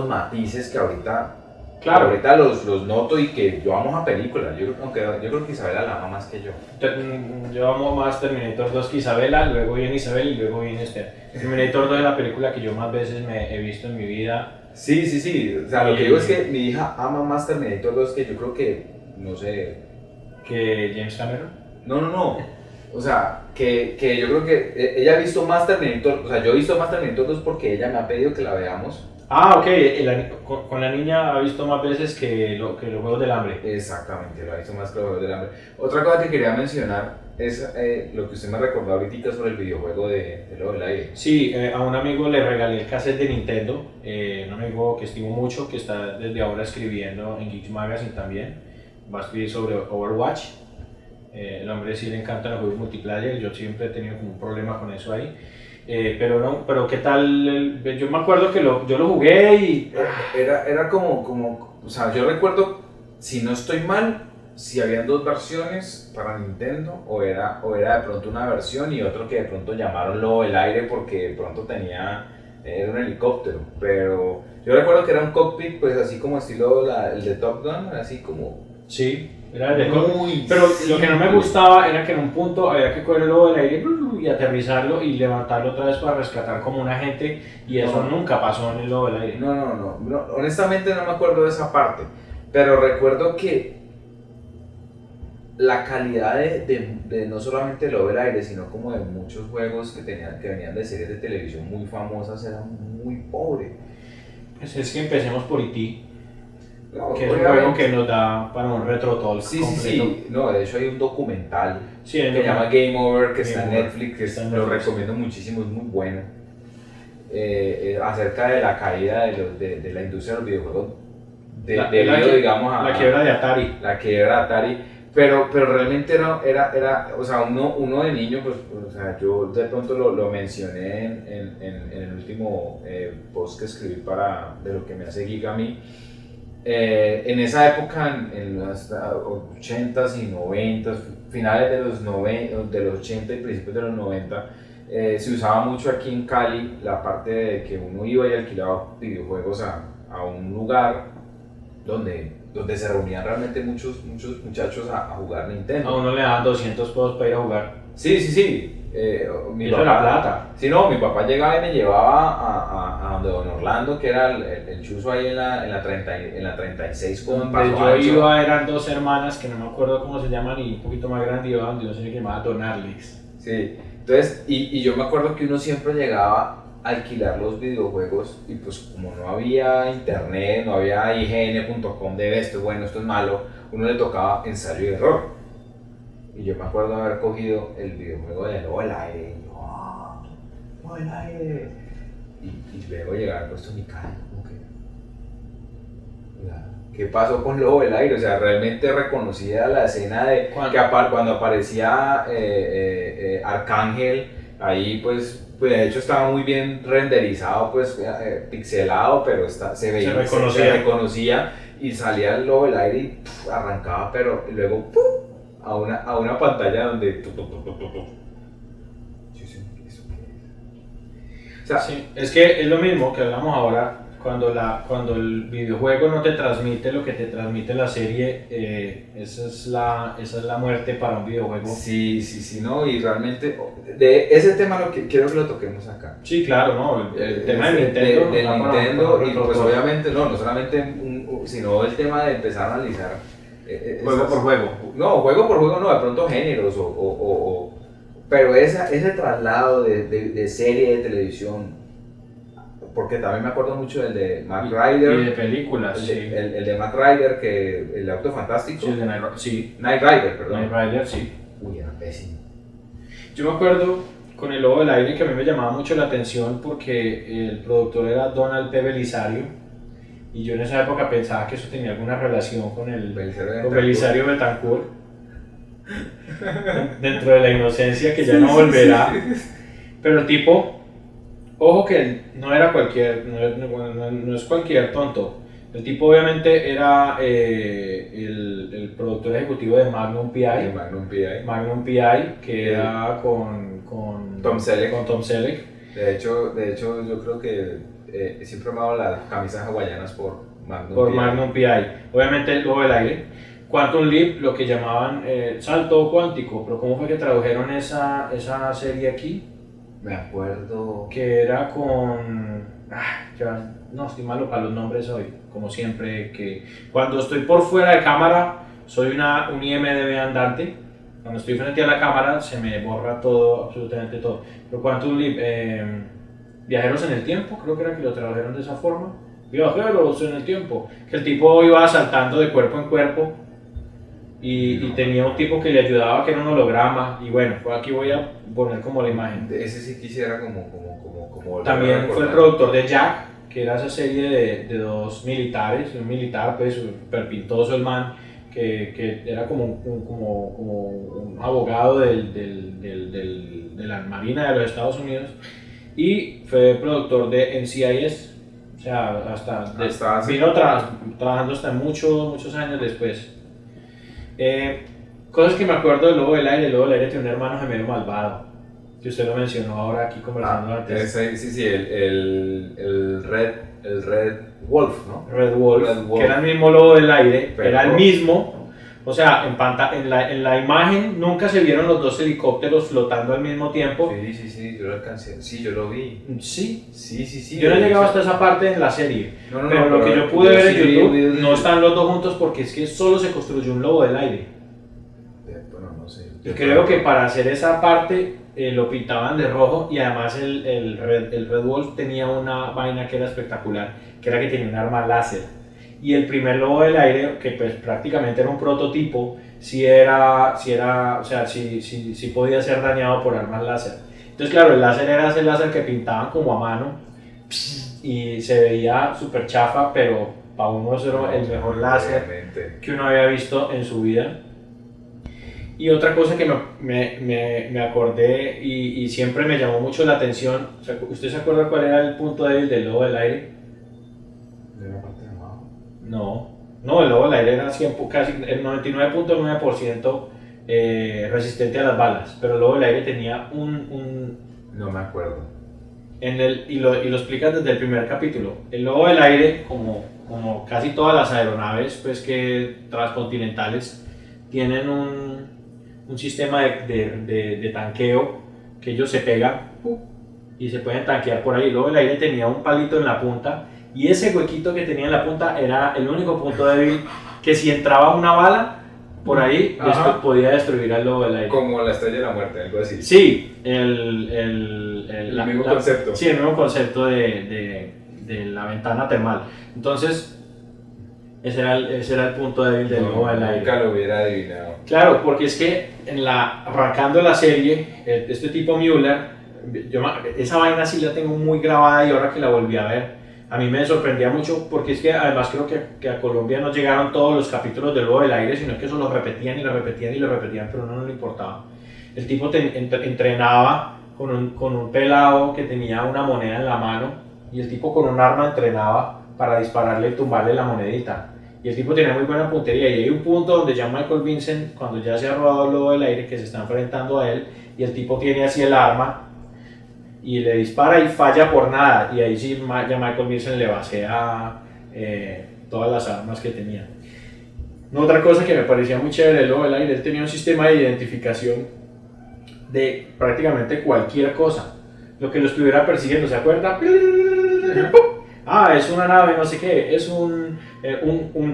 matices que ahorita, claro. Ahorita los noto y que yo amo a películas, yo creo que Isabela la ama más que yo. Yo amo más Terminator 2 que Isabela, luego viene Isabel y luego viene Esther. Terminator 2 es la película que yo más veces me he visto en mi vida. Sí, o sea, lo que digo es que mi hija ama más Terminator 2 que yo creo que, no sé... ¿Que James Cameron? No, o sea, que yo creo que ella ha visto más Terminator, o sea, yo he visto más Terminator 2 porque ella me ha pedido que la veamos. Ah, ok, con la niña ha visto más veces que los Juegos del Hambre. Exactamente, lo ha visto más que los Juegos del Hambre. Otra cosa que quería mencionar es lo que usted me recordó ahorita sobre el videojuego de Lobo del Aire. Sí, a un amigo le regalé el cassette de Nintendo, un amigo que estimo mucho, que está desde ahora escribiendo en Geeks Magazine también, va a escribir sobre Overwatch. El hombre sí le encantan los juegos multiplayer, yo siempre he tenido como un problema con eso ahí. Pero qué tal, yo me acuerdo que yo lo jugué y... Era como, o sea, yo recuerdo, si no estoy mal, si habían dos versiones para Nintendo, o era de pronto una versión y otro que de pronto llamaron Lobo del Aire porque de pronto era un helicóptero, pero yo recuerdo que era un cockpit, pues así como estilo el de Top Gun, así como... Sí, era el de cockpit, pero lo que no me gustaba era que en un punto había que coger el Lobo del Aire y aterrizarlo y levantarlo otra vez para rescatar como un agente y eso nunca pasó en el Lobo del Aire. No, honestamente no me acuerdo de esa parte, pero recuerdo que la calidad de no solamente Lobo del Aire, sino como de muchos juegos que venían de series de televisión muy famosas era muy pobre. Pues es que empecemos por E.T., No, que es un juego que nos da para un retro talk completo. Sí, no, de hecho hay un documental sí, que se llama Game Over, que Game está en Over, Netflix, que lo recomiendo muchísimo, es muy bueno, acerca de la caída de la industria de los videojuegos digamos a... La quiebra de Atari. La quiebra de Atari, pero realmente era o sea, uno de niño, pues, o sea, yo de pronto lo mencioné en el último post que escribí de lo que me hace geek a mí. En esa época, en los 80s y 90s, finales de los 80 y principios de los 90, se usaba mucho aquí en Cali la parte de que uno iba y alquilaba videojuegos a un lugar donde se reunían realmente muchos muchachos a jugar Nintendo. A uno le daban 200 pesos para ir a jugar. Sí, sí, sí. Mi Eso papá, era plata. Sí, no, mi papá llegaba y me llevaba a donde Don Orlando, que era el chuzo ahí en la 36 con Donde Paso yo Ancho. iba eran dos hermanas que no me acuerdo cómo se llaman y un poquito más grande iban donde yo sé que llamaba Don Alex. Sí, entonces, y yo me acuerdo que uno siempre llegaba a alquilar los videojuegos y pues como no había internet, no había ign.com de esto es bueno, esto es malo, uno le tocaba ensayo y error. Y yo me acuerdo haber cogido el videojuego de Lobo del Aire y yo, Lobo del Aire. Y luego llegar puesto mi cara, como que, ¿qué pasó con Lobo del Aire? O sea, realmente reconocía la escena de cuando aparecía Arcángel, ahí pues de hecho estaba muy bien renderizado, pues pixelado, pero se veía, se reconocía y salía el Lobo del Aire y arrancaba, pero luego a una pantalla donde o sea, sí, es que es lo mismo que hablamos ahora, cuando el videojuego no te transmite lo que te transmite la serie, esa es la muerte para un videojuego. Sí, sí, sí, no, y realmente de ese tema quiero que lo toquemos acá. Sí, claro, ¿no? El tema de Nintendo. De Nintendo y pues obviamente no solamente sino el tema de empezar a analizar juego por juego. No, juego por juego no, de pronto géneros pero ese traslado de serie de televisión, porque también me acuerdo mucho del de Mac Rider. Y de películas, sí. El de Mac Rider, el auto fantástico. Sí, el de Knight Rider, perdón. Knight Rider, sí. Uy, era pésimo. Yo me acuerdo con el Lobo del Aire que a mí me llamaba mucho la atención porque el productor era Donald P. Belisario y yo en esa época pensaba que eso tenía alguna relación con Belisario Betancourt. Dentro de la inocencia que ya no volverá. Pero el tipo, ojo que no era no es cualquier tonto. El tipo obviamente era el productor ejecutivo de Magnum P.I. Magnum P.I. que era con Tom Selleck. De hecho yo creo que siempre me he dado las camisas hawaianas por Magnum P.I. Obviamente el Lobo del Aire. Quantum Leap, lo que llamaban salto cuántico, pero ¿cómo fue que tradujeron esa serie aquí? Me acuerdo que era con... no, estoy malo para los nombres hoy, como siempre, que cuando estoy por fuera de cámara soy un IMDb andante, cuando estoy frente a la cámara se me borra todo, absolutamente todo. Pero Quantum Leap, Viajeros en el Tiempo, creo que era que lo tradujeron de esa forma. Viajeros en el Tiempo, que el tipo iba saltando de cuerpo en cuerpo y tenía un tipo que le ayudaba que era un holograma y bueno, aquí voy a poner como la imagen. Ese sí quisiera como también fue el productor de Jack, que era esa serie de dos militares, un militar pues súper pintoso el man, que era como un abogado de la Marina de los Estados Unidos y fue productor de NCIS, o sea, vino trabajando hasta muchos años después. Cosas que me acuerdo del Lobo del Aire. El Lobo del Aire tiene un hermano gemelo malvado, que usted lo mencionó ahora aquí conversando antes. Sí, el Red Wolf, ¿no? Red Wolf, que era el mismo Lobo del Aire, pero era el mismo. O sea, en la imagen nunca se vieron los dos helicópteros flotando al mismo tiempo. Sí, yo lo alcancé. Sí, yo lo vi. Sí. Yo no he llegado hasta esa parte en la serie. Pero lo que yo pude ver en YouTube, no están los dos juntos porque es que solo se construyó un Lobo del Aire. Bueno, no sé. Y creo que para hacer esa parte lo pintaban de rojo y además el Red Wolf tenía una vaina que era espectacular, que era que tenía un arma láser. Y el primer Lobo del Aire, que pues prácticamente era un prototipo, sí podía ser dañado por armas láser. Entonces claro, el láser era ese láser que pintaban como a mano y se veía súper chafa, pero para uno eso era el mejor láser que uno había visto en su vida. Y otra cosa que me acordé y siempre me llamó mucho la atención, ¿usted se acuerda cuál era el punto débil del Lobo del Aire? De la parte de abajo. No, el lobo del aire era casi el 99.9% resistente a las balas, pero el lobo del aire tenía No me acuerdo. y lo explican desde el primer capítulo. El lobo del aire, como casi todas las aeronaves pues, transcontinentales, tienen un sistema de tanqueo que ellos se pegan y se pueden tanquear por ahí. El lobo del aire tenía un palito en la punta y ese huequito que tenía en la punta era el único punto débil que si entraba una bala por ahí podía destruir al lobo del aire. Como la estrella de la muerte, algo así. Sí, el mismo concepto. Sí, el mismo concepto de la ventana termal. Entonces, ese era el punto débil del lobo del aire. Nunca lo hubiera adivinado. Claro, porque es que arrancando la serie, este tipo Müller, esa vaina sí la tengo muy grabada y ahora que la volví a ver, a mí me sorprendía mucho porque es que además creo que a Colombia no llegaron todos los capítulos del lobo del aire, sino que eso lo repetían y lo repetían y lo repetían, pero no le importaba. El tipo entrenaba con un pelado que tenía una moneda en la mano y el tipo con un arma entrenaba para dispararle y tumbarle la monedita. Y el tipo tenía muy buena puntería y hay un punto donde ya Michael Vincent, cuando ya se ha robado el lobo del aire, que se está enfrentando a él y el tipo tiene así el arma y le dispara y falla por nada y ahí sí ya Michael Vincent le vacía todas las armas que tenía. Otra cosa que me parecía muy chévere del lobo del aire, él tenía un sistema de identificación de prácticamente cualquier cosa, lo que lo estuviera persiguiendo, ¿se acuerda? Es una nave no sé qué, es un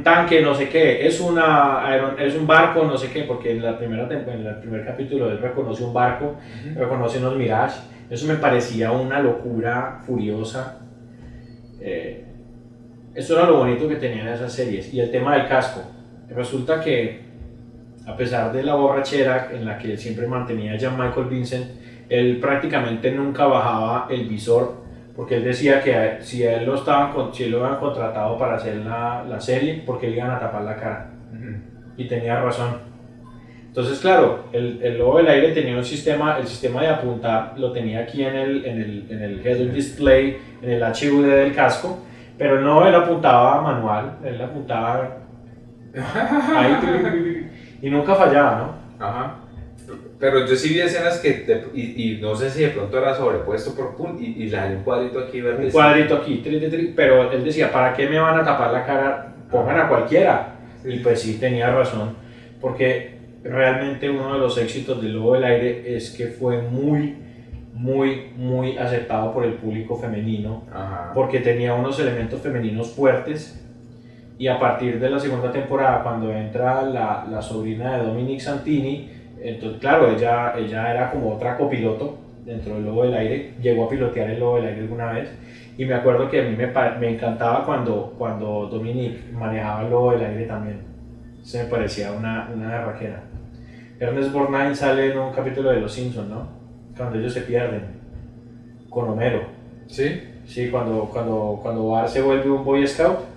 tanque no sé qué, es un barco no sé qué, porque en el primer capítulo él reconoce un barco, reconoce unos Mirage. Eso me parecía una locura furiosa. Eso era lo bonito que tenían esas series. Y el tema del casco. Resulta que, a pesar de la borrachera en la que siempre mantenía Jan Michael Vincent, él prácticamente nunca bajaba el visor, porque él decía que si él lo habían contratado para hacer la serie, porque le iban a tapar la cara. Y tenía razón. Entonces, claro, el lobo del aire tenía el sistema de apuntar, lo tenía aquí en el head-up display, en el HUD del casco, pero no, él apuntaba manual, él apuntaba ahí y nunca fallaba, ¿no? Ajá. Pero yo sí vi escenas que, y no sé si de pronto era sobrepuesto por punto, y le salió un cuadrito aquí verde. Un cuadrito aquí, pero él decía, ¿para qué me van a tapar la cara? Pongan a cualquiera. Y pues sí, tenía razón, porque realmente uno de los éxitos del lobo del aire es que fue muy, muy, muy aceptado por el público femenino, porque tenía unos elementos femeninos fuertes. Y a partir de la segunda temporada, cuando entra la sobrina de Dominic Santini, entonces claro, ella era como otra copiloto dentro del lobo del aire, llegó a pilotear el lobo del aire alguna vez, y me acuerdo que a mí me encantaba cuando Dominic manejaba el lobo del aire también. Se me parecía una berraquera. Ernest Borgnine sale en un capítulo de Los Simpsons, ¿no? Cuando ellos se pierden con Homero. ¿Sí? Sí, cuando Bart se vuelve un Boy Scout.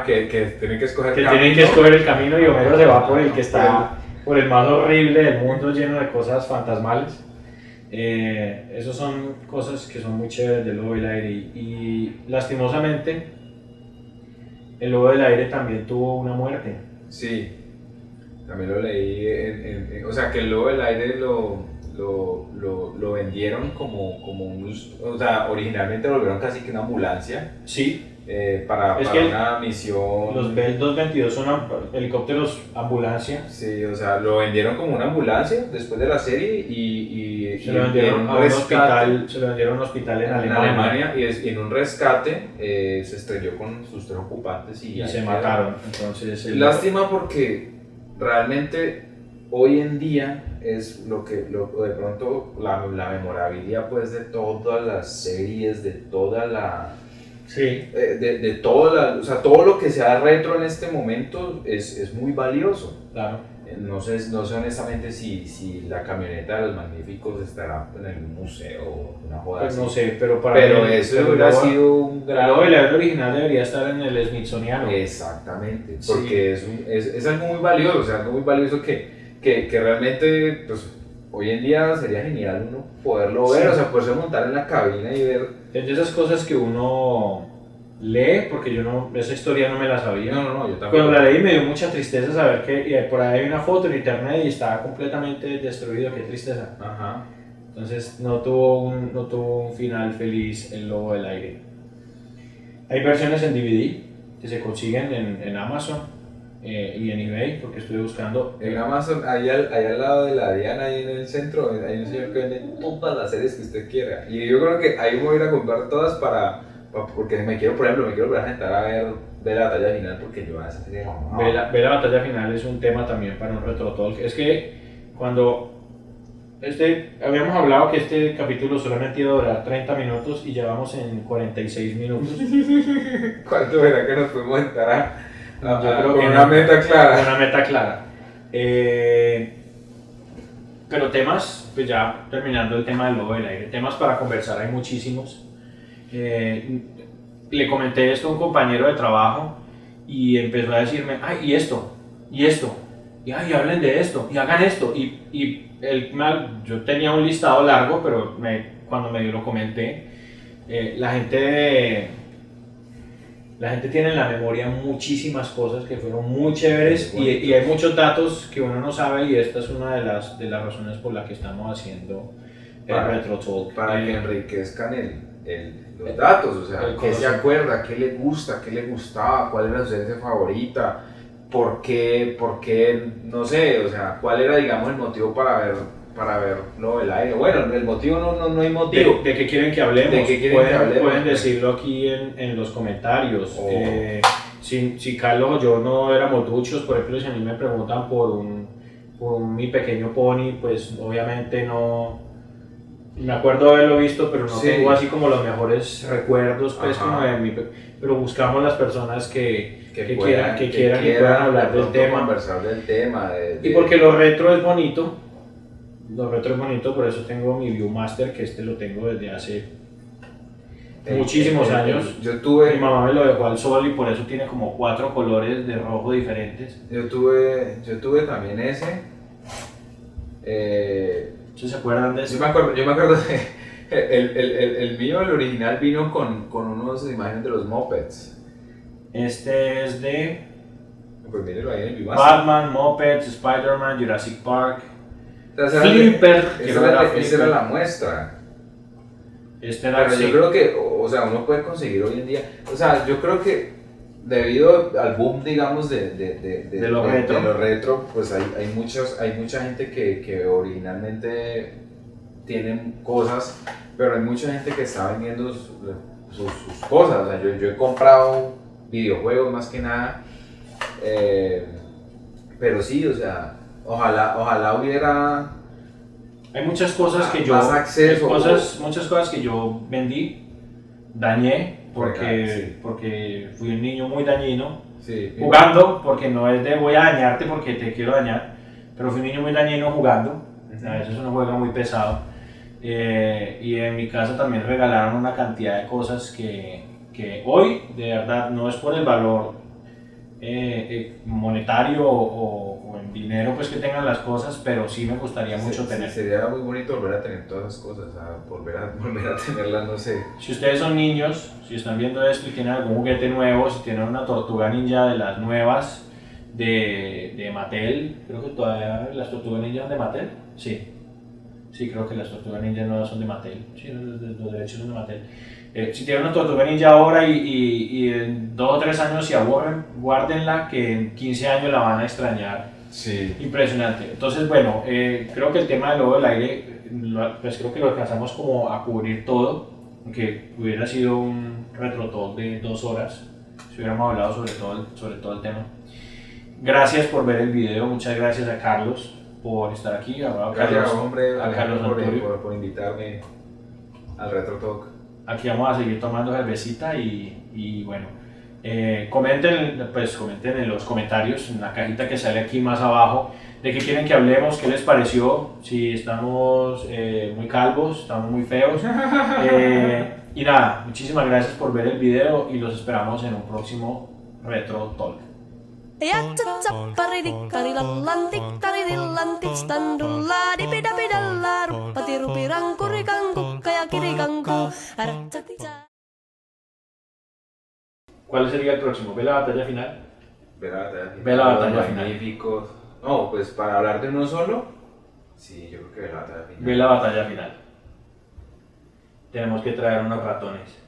Que tienen que escoger el camino y Homero se va por el que está por el más horrible del mundo, lleno de cosas fantasmales. Esas son cosas que son muy chéveres del lobo del aire y lastimosamente el lobo del aire también tuvo una muerte. Sí, también lo leí, o sea que el lobo del aire lo vendieron como o sea, originalmente lo volvieron casi que una ambulancia. Sí. Para una misión. Los Bell 222 son helicópteros ambulancia. Sí, o sea, lo vendieron como una ambulancia después de la serie y se lo vendieron a un hospital, en Alemania. Y en un rescate se estrelló con sus 3 ocupantes y se mataron. Entonces, lástima porque realmente hoy en día es de pronto la memorabilidad pues de todas las series, de toda la... Sí. De toda o sea, todo lo que sea retro en este momento es muy valioso. Claro. No sé honestamente si la camioneta de los Magníficos estará en el museo o una joda pues así. no sé, pero eso hubiera sido un gran... El original debería estar en el Smithsoniano. Exactamente, porque sí. es algo muy valioso, o sea, algo muy valioso que realmente, pues, hoy en día sería genial uno poderlo ver, o sea, poderse montar en la cabina y ver. Es de esas cosas que uno lee, porque yo no, esa historia no me la sabía. No, yo también. Cuando la leí me dio mucha tristeza saber que por ahí hay una foto en internet y estaba completamente destruido, qué tristeza. Ajá. Entonces no tuvo un final feliz el Lobo del Aire. Hay versiones en DVD que se consiguen en Amazon y en eBay, porque estoy buscando. En Amazon, ahí al lado de la Diana, ahí en el centro, hay un señor que vende todas las series que usted quiera. Y yo creo que ahí me voy a ir a comprar todas porque me quiero volver a sentar a ver la batalla final, porque yo a esa serie no. Ver la batalla final es un tema también para un retro talk. Es que cuando habíamos hablado que este capítulo solamente iba a durar 30 minutos y llevamos en 46 minutos. ¿Cuánto era que nos fuimos a sentar Yo creo con que una meta clara? Una meta clara. Pero temas, pues ya terminando el tema del Lobo del Aire, temas para conversar hay muchísimos. Le comenté esto a un compañero de trabajo y empezó a decirme, ay, y esto, y ay, hablen de esto, y hagan esto, yo tenía un listado largo, pero cuando me lo comenté, la gente tiene en la memoria muchísimas cosas que fueron muy chéveres y hay muchos datos que uno no sabe, y esta es una de las razones por las que estamos haciendo el Retro Talk. Para que enriquezcan los datos, o sea, qué se acuerda, qué le gusta, qué le gustaba, cuál era su serie favorita, por qué, no sé, o sea, cuál era, digamos, el motivo para ver Lobo del Aire. Bueno, el motivo no hay motivo. ¿De qué quieren que hablemos? ¿De qué quieren que hablemos? Pueden decirlo aquí en los comentarios. Si Carlos o yo no éramos duchos, por ejemplo, si a mí me preguntan por mi pequeño pony, pues obviamente no. Me acuerdo de haberlo visto, pero no tengo así como los mejores recuerdos, pues, como pero buscamos las personas que quieran y puedan hablar del tema. Conversar del tema. Y porque lo retro es bonito, por eso tengo mi Viewmaster, que lo tengo desde hace muchísimos años. Mi mamá me lo dejó al sol y por eso tiene como 4 colores de rojo diferentes. Yo tuve también ese. ¿Se acuerdan de eso? Yo me acuerdo de el mío, el original, vino con unas imágenes de los Muppets. Este es de pues mírelo ahí en el Batman, Muppets, Spider-Man, Jurassic Park, Flipper. Esa era la muestra. Pero yo creo que, o sea, uno puede conseguir hoy en día, o sea, yo creo que debido al boom, digamos, de lo retro, pues hay mucha gente que originalmente tienen cosas, pero hay mucha gente que está vendiendo sus cosas. O sea, yo he comprado videojuegos más que nada, pero sí, o sea, ojalá hubiera. Hay muchas cosas que yo. Más acceso. Muchas cosas que yo vendí, dañé. Porque fui un niño muy dañino, jugando, porque no es de voy a dañarte porque te quiero dañar, pero fui un niño muy dañino jugando, a veces uno juega muy pesado, y en mi casa también regalaron una cantidad de cosas que hoy, de verdad, no es por el valor monetario o en dinero pues que tengan las cosas, pero sí me gustaría mucho tener. Sería muy bonito volver a tener todas esas cosas, volver a tenerlas, no sé. Si ustedes son niños, si están viendo esto y tienen algún juguete nuevo, si tienen una tortuga ninja de las nuevas de Mattel, creo que todavía las tortugas ninja son de Mattel, sí, creo que las tortugas ninja nuevas son de Mattel, sí, los derechos son de Mattel. Si tienen una tortuga ninja ahora y en 2 o 3 años se aburren, guárdenla, que en 15 años la van a extrañar. Sí. Impresionante. Entonces, bueno, creo que el tema del Lobo del Aire, pues creo que lo alcanzamos como a cubrir todo, aunque hubiera sido un retro talk de 2 horas, si hubiéramos hablado sobre todo el tema. Gracias por ver el video, muchas gracias a Carlos por estar aquí, Gracias, a Carlos por invitarme al Retro Talk. Aquí vamos a seguir tomando cervecita y bueno, comenten en los comentarios, en la cajita que sale aquí más abajo, de qué quieren que hablemos, qué les pareció, si estamos muy calvos, estamos muy feos. Y nada, muchísimas gracias por ver el video y los esperamos en un próximo Retro Talk. Ya tsaparidik karilallantik taridillantik standulla dipidapidalla patirupiran kurikangku kaya kirikangku. ¿Cuál sería el próximo? ¿Ve la batalla final? Ve la batalla final. Ve la batalla Los final. Magníficos. No, pues para hablar de uno solo, sí, yo creo que ve la batalla final. Ve la batalla final. Tenemos que traer unos ratones.